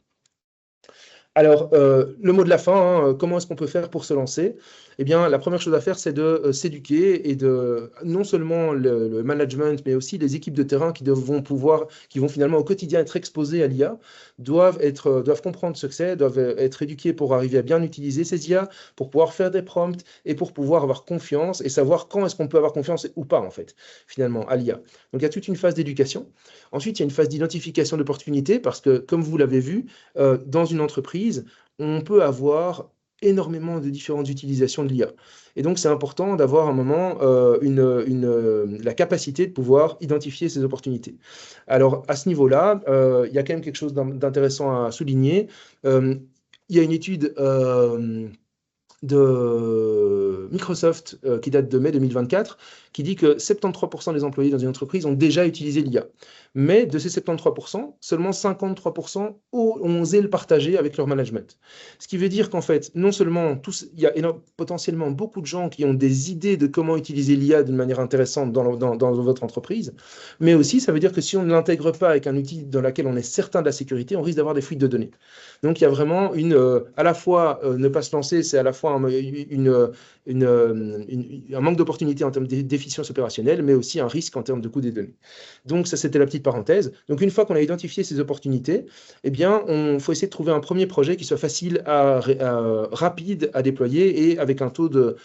Alors, le mot de la fin, comment est-ce qu'on peut faire pour se lancer? Eh bien, la première chose à faire, c'est de s'éduquer et de non seulement le management, mais aussi les équipes de terrain qui vont finalement au quotidien être exposées à l'IA, doivent comprendre ce que c'est, doivent être éduqués pour arriver à bien utiliser ces IA, pour pouvoir faire des prompts et pour pouvoir avoir confiance et savoir quand est-ce qu'on peut avoir confiance ou pas, en fait, finalement, à l'IA. Donc, il y a toute une phase d'éducation. Ensuite, il y a une phase d'identification d'opportunités parce que, comme vous l'avez vu, dans une entreprise, on peut avoir énormément de différentes utilisations de l'IA. Et donc, c'est important d'avoir un moment la capacité de pouvoir identifier ces opportunités. Alors, à ce niveau-là, il y a quand même quelque chose d'intéressant à souligner. Il y a une étude de Microsoft qui date de mai 2024, qui dit que 73% des employés dans une entreprise ont déjà utilisé l'IA. Mais de ces 73%, seulement 53% ont osé le partager avec leur management. Ce qui veut dire qu'en fait, non seulement il y a potentiellement beaucoup de gens qui ont des idées de comment utiliser l'IA d'une manière intéressante dans votre entreprise, mais aussi ça veut dire que si on ne l'intègre pas avec un outil dans lequel on est certain de la sécurité, on risque d'avoir des fuites de données. Donc il y a vraiment à la fois ne pas se lancer, c'est à la fois un manque d'opportunité en termes d'efficience opérationnelle, mais aussi un risque en termes de coût des données. Donc ça, c'était la petite parenthèse. Donc une fois qu'on a identifié ces opportunités, eh bien, il faut essayer de trouver un premier projet qui soit facile, rapide à déployer et avec un taux de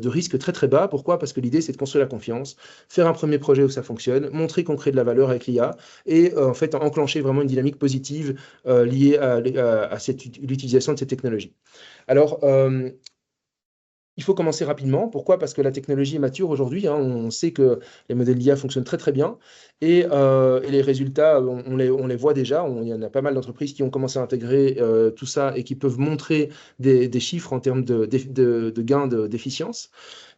risque très très bas. Pourquoi? Parce que l'idée, c'est de construire la confiance, faire un premier projet où ça fonctionne, montrer qu'on crée de la valeur avec l'IA et en fait enclencher vraiment une dynamique positive liée à l'utilisation de ces technologies. Alors, il faut commencer rapidement. Pourquoi? Parce que la technologie est mature aujourd'hui. On sait que les modèles d'IA fonctionnent très très bien et les résultats, on les voit déjà. Il y en a pas mal d'entreprises qui ont commencé à intégrer tout ça et qui peuvent montrer des chiffres en termes de gains d'efficience.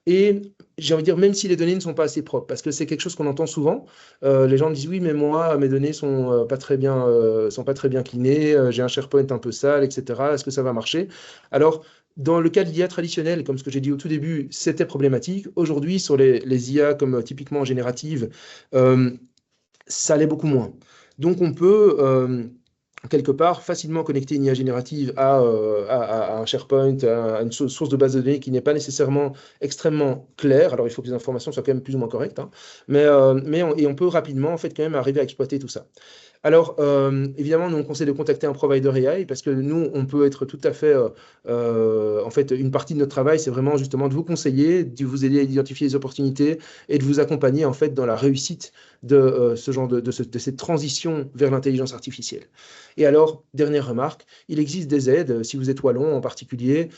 Et j'ai envie de dire, même si les données ne sont pas assez propres, parce que c'est quelque chose qu'on entend souvent, les gens me disent oui, mais moi, mes données sont pas très bien cleanées, j'ai un SharePoint un peu sale, etc. Est-ce que ça va marcher? Alors, dans le cas de l'IA traditionnelle, comme ce que j'ai dit au tout début, c'était problématique. Aujourd'hui, sur les IA comme typiquement génératives, ça l'est beaucoup moins. Donc, on peut quelque part facilement connecter une IA générative à un SharePoint, à une source de base de données qui n'est pas nécessairement extrêmement claire. Alors, il faut que les informations soient quand même plus ou moins correctes, mais on peut rapidement en fait quand même arriver à exploiter tout ça. Alors, évidemment, nous, on conseille de contacter un provider AI parce que nous, on peut être tout à fait... en fait, une partie de notre travail, c'est vraiment justement de vous conseiller, de vous aider à identifier les opportunités et de vous accompagner en fait dans la réussite de ce genre de cette transition vers l'intelligence artificielle. Et alors, dernière remarque, il existe des aides, si vous êtes wallon en particulier,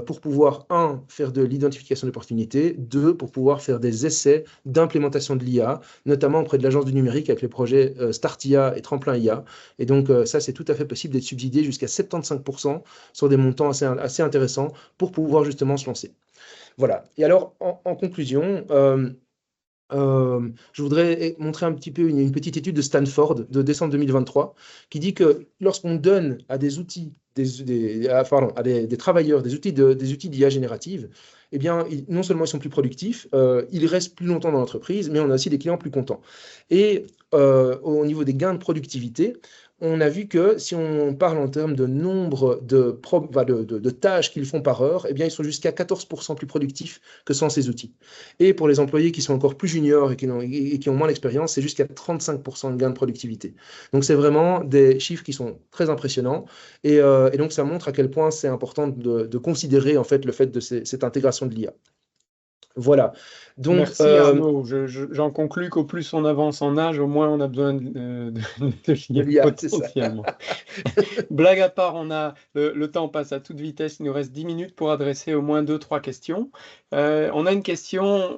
pour pouvoir, un, faire de l'identification d'opportunités, deux, pour pouvoir faire des essais d'implémentation de l'IA, notamment auprès de l'Agence du numérique avec les projets StartIA et Tremplin IA. Et donc, ça, c'est tout à fait possible d'être subsidié jusqu'à 75% sur des montants assez intéressants pour pouvoir justement se lancer. Voilà. Et alors, en conclusion, je voudrais montrer un petit peu une petite étude de Stanford de décembre 2023 qui dit que lorsqu'on donne à des outils, à des travailleurs des outils d'IA générative, eh bien, non seulement ils sont plus productifs, ils restent plus longtemps dans l'entreprise, mais on a aussi des clients plus contents. Et au niveau des gains de productivité, on a vu que si on parle en termes de nombre de tâches qu'ils font par heure, eh bien, ils sont jusqu'à 14% plus productifs que sans ces outils. Et pour les employés qui sont encore plus juniors et qui ont moins d'expérience, c'est jusqu'à 35% de gain de productivité. Donc, c'est vraiment des chiffres qui sont très impressionnants. Et donc, ça montre à quel point c'est important de considérer en fait, le fait de cette intégration de l'IA. Voilà. Donc, Merci Arnaud. J'en conclus qu'au plus on avance en âge, au moins on a besoin de l'IA l'IA, c'est ça. potentiellement. Blague à part, le temps passe à toute vitesse. Il nous reste 10 minutes pour adresser au moins 2-3 questions. On a une question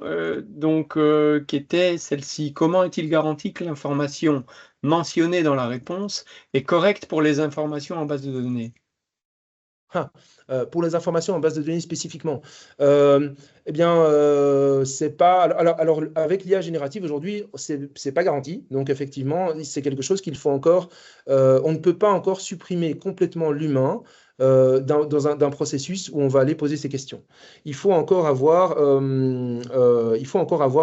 qui était celle-ci. Comment est-il garanti que l'information mentionnée dans la réponse est correcte pour les informations en base de données? Pour les informations en base de données spécifiquement, eh bien, c'est pas. Alors, avec l'IA générative aujourd'hui, c'est pas garanti. Donc, effectivement, c'est quelque chose qu'il faut encore. On ne peut pas encore supprimer complètement l'humain d'un processus où on va aller poser ces questions. Il faut encore avoir,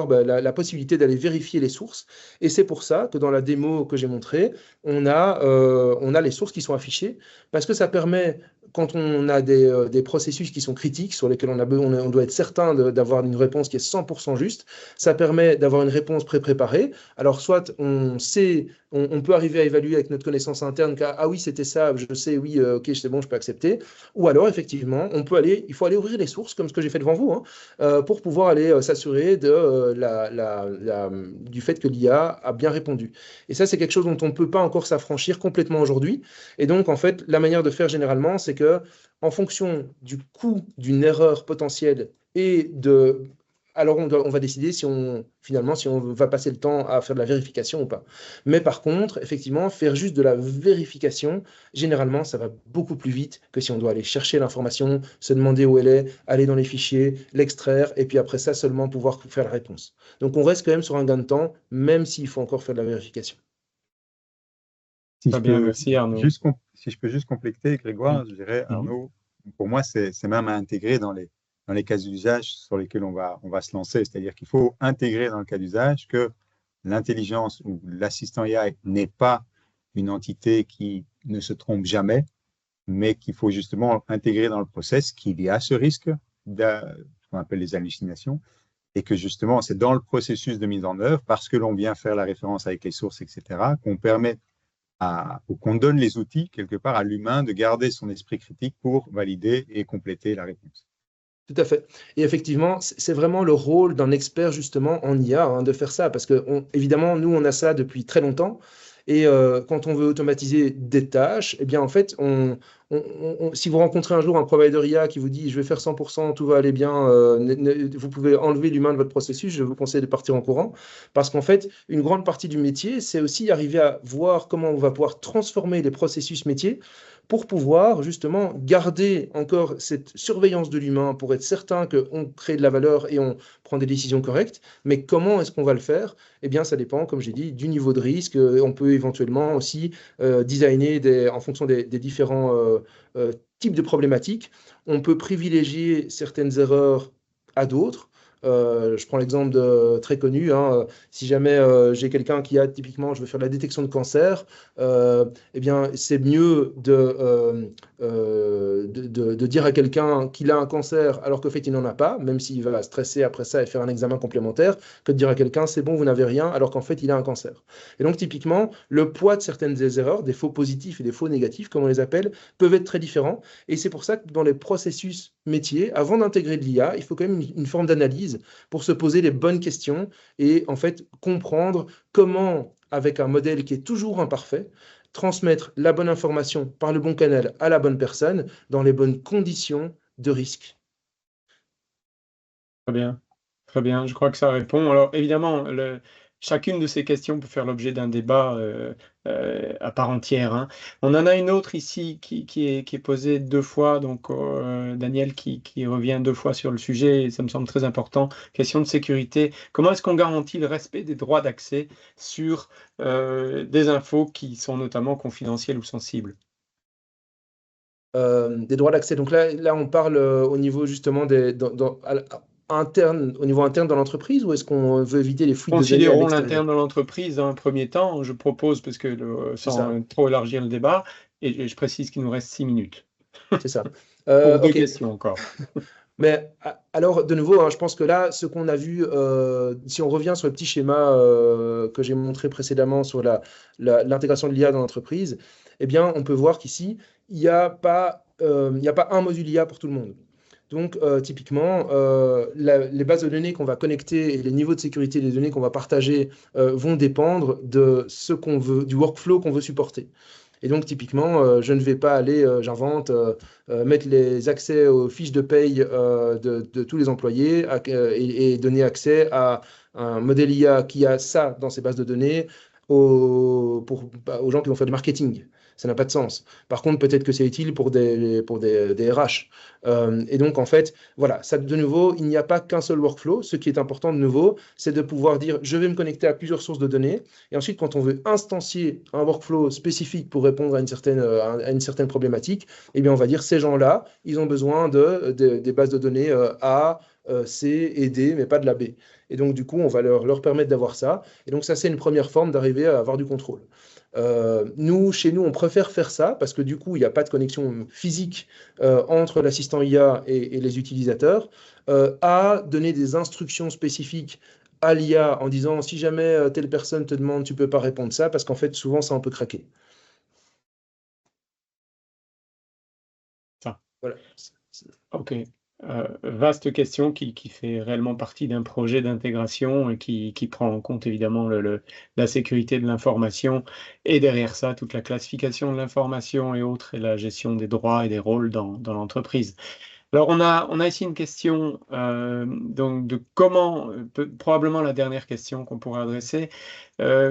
la possibilité d'aller vérifier les sources. Et c'est pour ça que dans la démo que j'ai montrée, on a les sources qui sont affichées parce que ça permet, quand on a des processus qui sont critiques, sur lesquels on doit être certain d'avoir une réponse qui est 100% juste, ça permet d'avoir une réponse pré-préparée. Alors, soit on sait, on peut arriver à évaluer avec notre connaissance interne ah oui, c'était ça, je sais, oui, ok, c'est bon, je peux accepter. Ou alors, effectivement, il faut aller ouvrir les sources, comme ce que j'ai fait devant vous, pour pouvoir aller s'assurer du fait que l'IA a bien répondu. Et ça, c'est quelque chose dont on ne peut pas encore s'affranchir complètement aujourd'hui. Et donc, en fait, la manière de faire généralement, c'est que en fonction du coût d'une erreur potentielle alors on va décider si on va passer le temps à faire de la vérification ou pas. Mais par contre, effectivement, faire juste de la vérification, généralement, ça va beaucoup plus vite que si on doit aller chercher l'information, se demander où elle est, aller dans les fichiers, l'extraire, et puis après ça, seulement pouvoir faire la réponse. Donc on reste quand même sur un gain de temps, même s'il faut encore faire de la vérification. Si Très je bien, peux merci Arnaud. si je peux juste compléter, Grégoire, je dirais, Arnaud, pour moi, c'est même à intégrer dans les cas d'usage sur lesquels on va se lancer. C'est-à-dire qu'il faut intégrer dans le cas d'usage que l'intelligence ou l'assistant IA n'est pas une entité qui ne se trompe jamais, mais qu'il faut justement intégrer dans le process qu'il y a ce risque ce qu'on appelle les hallucinations, et que justement, c'est dans le processus de mise en œuvre, parce que l'on vient faire la référence avec les sources, etc., qu'on permet ou qu'on donne les outils, quelque part, à l'humain de garder son esprit critique pour valider et compléter la réponse. Tout à fait. Et effectivement, c'est vraiment le rôle d'un expert, justement, en IA, de faire ça. Parce que, évidemment, nous, on a ça depuis très longtemps. Et quand on veut automatiser des tâches, eh bien, en fait, si vous rencontrez un jour un provider IA qui vous dit « je vais faire 100%, tout va aller bien, vous pouvez enlever l'humain de votre processus », je vous conseille de partir en courant. Parce qu'en fait, une grande partie du métier, c'est aussi arriver à voir comment on va pouvoir transformer les processus métiers pour pouvoir justement garder encore cette surveillance de l'humain, pour être certain qu'on crée de la valeur et on prend des décisions correctes. Mais comment est-ce qu'on va le faire? Eh bien, ça dépend, comme j'ai dit, du niveau de risque. On peut éventuellement aussi designer en fonction des différents types de problématiques. On peut privilégier certaines erreurs à d'autres. Je prends l'exemple très connu, si jamais j'ai quelqu'un qui typiquement, je veux faire de la détection de cancer, eh bien, c'est mieux de dire à quelqu'un qu'il a un cancer alors qu'en fait il n'en a pas, même s'il va stresser après ça et faire un examen complémentaire, que de dire à quelqu'un c'est bon, vous n'avez rien, alors qu'en fait il a un cancer. Et donc typiquement, le poids de certaines des erreurs, des faux positifs et des faux négatifs, comme on les appelle, peuvent être très différents. Et c'est pour ça que dans les processus métiers, avant d'intégrer de l'IA, il faut quand même une forme d'analyse pour se poser les bonnes questions et en fait comprendre comment, avec un modèle qui est toujours imparfait, transmettre la bonne information par le bon canal à la bonne personne dans les bonnes conditions de risque. Très bien, très bien. Je crois que ça répond. Alors évidemment, chacune de ces questions peut faire l'objet d'un débat à part entière, hein. On en a une autre ici qui est posée deux fois, donc Daniel qui revient deux fois sur le sujet, et ça me semble très important. Question de sécurité. Comment est-ce qu'on garantit le respect des droits d'accès sur des infos qui sont notamment confidentielles ou sensibles? Des droits d'accès. Donc là, on parle au niveau justement interne, au niveau interne dans l'entreprise, ou est-ce qu'on veut éviter les fuites de données à Considérons l'extérieur? l'interne de l'entreprise dans un premier temps. Je propose, parce que C'est ça, sans trop élargir le débat, et je précise qu'il nous reste 6 minutes c'est ça. pour deux Ok. questions encore. Mais alors, de nouveau, hein, je pense que là, ce qu'on a vu, si on revient sur le petit schéma que j'ai montré précédemment sur l'intégration de l'IA dans l'entreprise, eh bien, on peut voir qu'ici, il n'y a pas un module IA pour tout le monde. Donc, typiquement, les bases de données qu'on va connecter et les niveaux de sécurité des données qu'on va partager vont dépendre de ce qu'on veut, du workflow qu'on veut supporter. Et donc, typiquement, je ne vais pas aller, j'invente, mettre les accès aux fiches de paye de tous les employés et donner accès à un modèle IA qui a ça dans ses bases de données aux gens qui vont faire du marketing. Ça n'a pas de sens. Par contre, peut-être que c'est utile pour des RH. Et donc, en fait, voilà, ça, de nouveau, il n'y a pas qu'un seul workflow. Ce qui est important de nouveau, c'est de pouvoir dire, je vais me connecter à plusieurs sources de données. Et ensuite, quand on veut instancier un workflow spécifique pour répondre à une certaine problématique, eh bien, on va dire, ces gens-là, ils ont besoin des bases de données A, C et D, mais pas de la B. Et donc, du coup, on va leur permettre d'avoir ça. Et donc, ça, c'est une première forme d'arriver à avoir du contrôle. Chez nous, on préfère faire ça parce que du coup, il n'y a pas de connexion physique entre l'assistant IA et les utilisateurs, à donner des instructions spécifiques à l'IA en disant si jamais telle personne te demande, tu peux pas répondre ça parce qu'en fait, souvent, ça on peut craquer. Ça. Voilà. Ok. Vaste question qui fait réellement partie d'un projet d'intégration et qui prend en compte évidemment la sécurité de l'information et derrière ça, toute la classification de l'information et autres, et la gestion des droits et des rôles dans l'entreprise. Alors, on a ici une question donc de comment, probablement la dernière question qu'on pourrait adresser,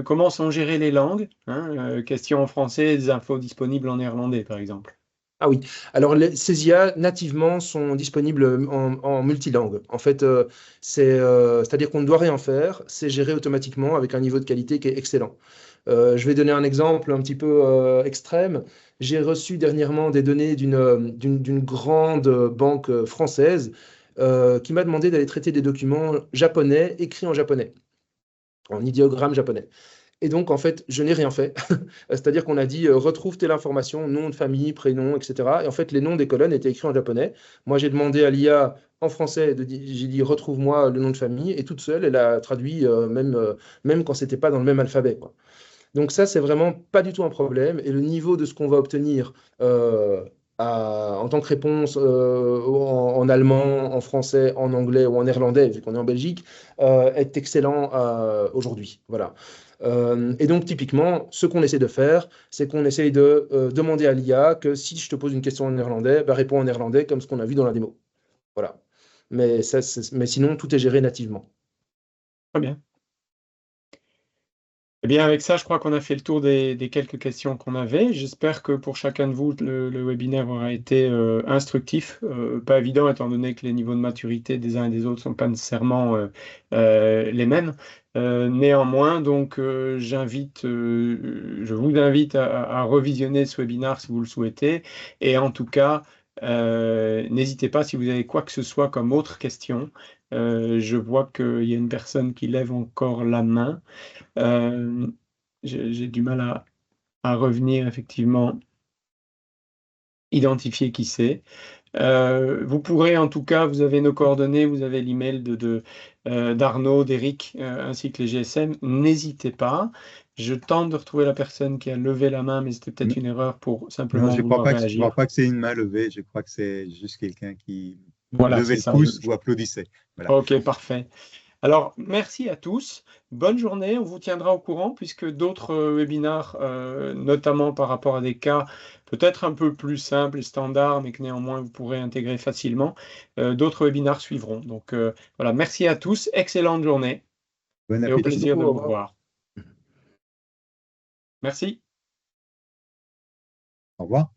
comment sont gérées les langues, hein, question en français, des infos disponibles en néerlandais, par exemple. Ah oui, alors ces IA nativement sont disponibles en multilangue. En fait, c'est-à-dire qu'on ne doit rien faire, c'est géré automatiquement avec un niveau de qualité qui est excellent. Je vais donner un exemple un petit peu extrême. J'ai reçu dernièrement des données d'une grande banque française qui m'a demandé d'aller traiter des documents japonais écrits en japonais, en idéogramme japonais. Et donc, en fait, je n'ai rien fait. C'est-à-dire qu'on a dit retrouve telle information, nom de famille, prénom, etc. Et en fait, les noms des colonnes étaient écrits en japonais. Moi, j'ai demandé à l'IA en français, j'ai dit retrouve-moi le nom de famille. Et toute seule, elle a traduit même quand c'était pas dans le même alphabet, quoi. Donc ça, c'est vraiment pas du tout un problème. Et le niveau de ce qu'on va obtenir en tant que réponse en allemand, en français, en anglais ou en néerlandais, vu qu'on est en Belgique, est excellent aujourd'hui. Voilà. Et donc, typiquement, ce qu'on essaie de faire, c'est qu'on essaye de demander à l'IA que si je te pose une question en néerlandais, bah, réponds en néerlandais comme ce qu'on a vu dans la démo. Voilà. Mais sinon, tout est géré nativement. Très bien. Eh bien, avec ça, je crois qu'on a fait le tour des quelques questions qu'on avait. J'espère que pour chacun de vous, le webinaire aura été instructif. Pas évident, étant donné que les niveaux de maturité des uns et des autres ne sont pas nécessairement les mêmes. Néanmoins, donc, je vous invite à revisionner ce webinaire si vous le souhaitez. Et en tout cas, n'hésitez pas si vous avez quoi que ce soit comme autre question. Je vois qu'il y a une personne qui lève encore la main. Euh, j'ai du mal à revenir effectivement identifier qui c'est. Vous pourrez en tout cas, vous avez nos coordonnées, vous avez l'email d'Arnaud, d'Eric, ainsi que les GSM. N'hésitez pas. Je tente de retrouver la personne qui a levé la main, mais c'était peut-être une erreur pour Non, simplement je vouloir crois réagir. pas que c'est une main levée. Je crois que c'est juste quelqu'un qui Voilà, levait c'est le ça. pouce ou applaudissait. Voilà. Ok, parfait. Alors, merci à tous. Bonne journée. On vous tiendra au courant puisque d'autres webinars, notamment par rapport à des cas peut-être un peu plus simples et standards, mais que néanmoins vous pourrez intégrer facilement, d'autres webinars suivront. Donc voilà, merci à tous. Excellente journée Bon et au appétit. Merci plaisir beaucoup, de au vous revoir. voir. Merci. Au revoir.